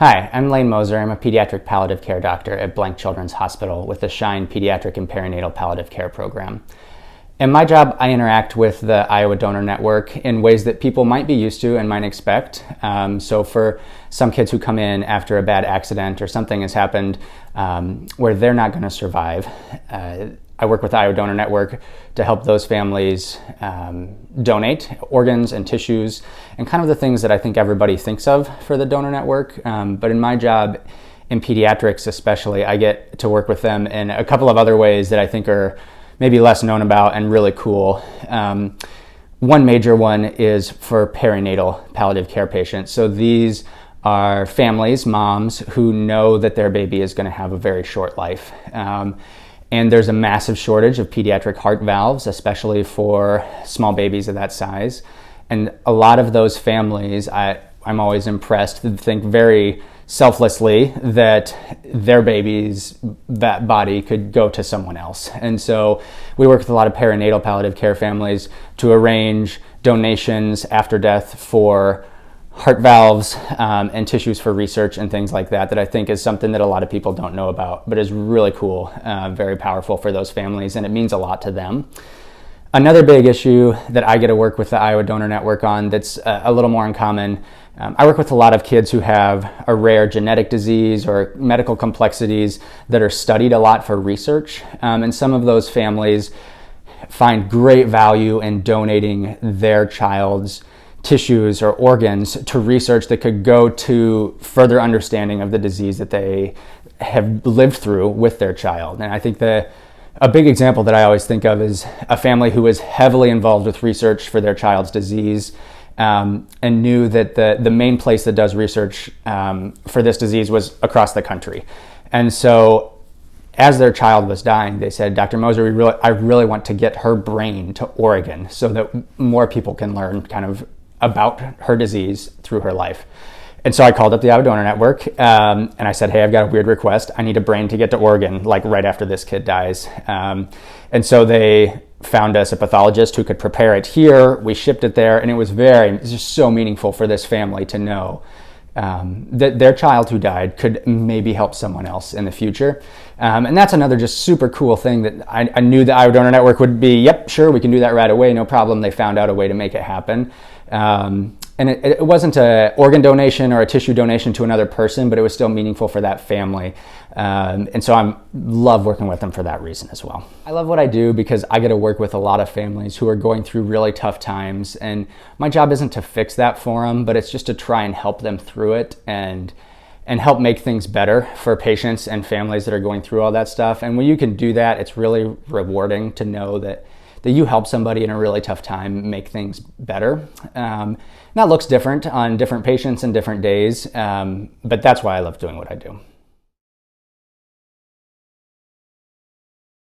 Hi, I'm Lane Moser. I'm a pediatric palliative care doctor at Blank Children's Hospital with the SHINE Pediatric and Perinatal Palliative Care Program. In my job, I interact with the Iowa Donor Network in ways that people might be used to and might expect. So for some kids who come in after a bad accident or something has happened where they're not going to survive, I work with the Iowa Donor Network to help those families donate organs and tissues and kind of the things that I think everybody thinks of for the donor network. But in my job, in pediatrics especially, I get to work with them in a couple of other ways that I think are maybe less known about and really cool. One major one is for perinatal palliative care patients. So these are families, moms, who know that their baby is going to have a very short life. And there's a massive shortage of pediatric heart valves, especially for small babies of that size. And a lot of those families, I'm always impressed, think very selflessly that their baby's that body could go to someone else. And so we work with a lot of perinatal palliative care families to arrange donations after death for heart valves and tissues for research and things like that I think is something that a lot of people don't know about, but is really cool, very powerful for those families, and it means a lot to them. Another big issue that I get to work with the Iowa Donor Network on that's a little more uncommon, I work with a lot of kids who have a rare genetic disease or medical complexities that are studied a lot for research, and some of those families find great value in donating their child's tissues or organs to research that could go to further understanding of the disease that they have lived through with their child. And I think a big example that I always think of is a family who was heavily involved with research for their child's disease and knew that the main place that does research for this disease was across the country. And so as their child was dying, they said, Dr. Moser, I really want to get her brain to Oregon so that more people can learn kind of about her disease through her life. And so I called up the Iowa Donor Network and I said, hey, I've got a weird request. I need a brain to get to Oregon, like right after this kid dies. And so they found us a pathologist who could prepare it here. We shipped it there, and it was just so meaningful for this family to know that their child who died could maybe help someone else in the future. And that's another just super cool thing that I knew the Iowa Donor Network would be, yep, sure, we can do that right away, no problem. They found out a way to make it happen. And it wasn't an organ donation or a tissue donation to another person, but it was still meaningful for that family. And so I love working with them for that reason as well. I love what I do because I get to work with a lot of families who are going through really tough times. And my job isn't to fix that for them, but it's just to try and help them through it and help make things better for patients and families that are going through all that stuff. And when you can do that, it's really rewarding to know that you help somebody in a really tough time make things better. And that looks different on different patients and different days, but that's why I love doing what I do.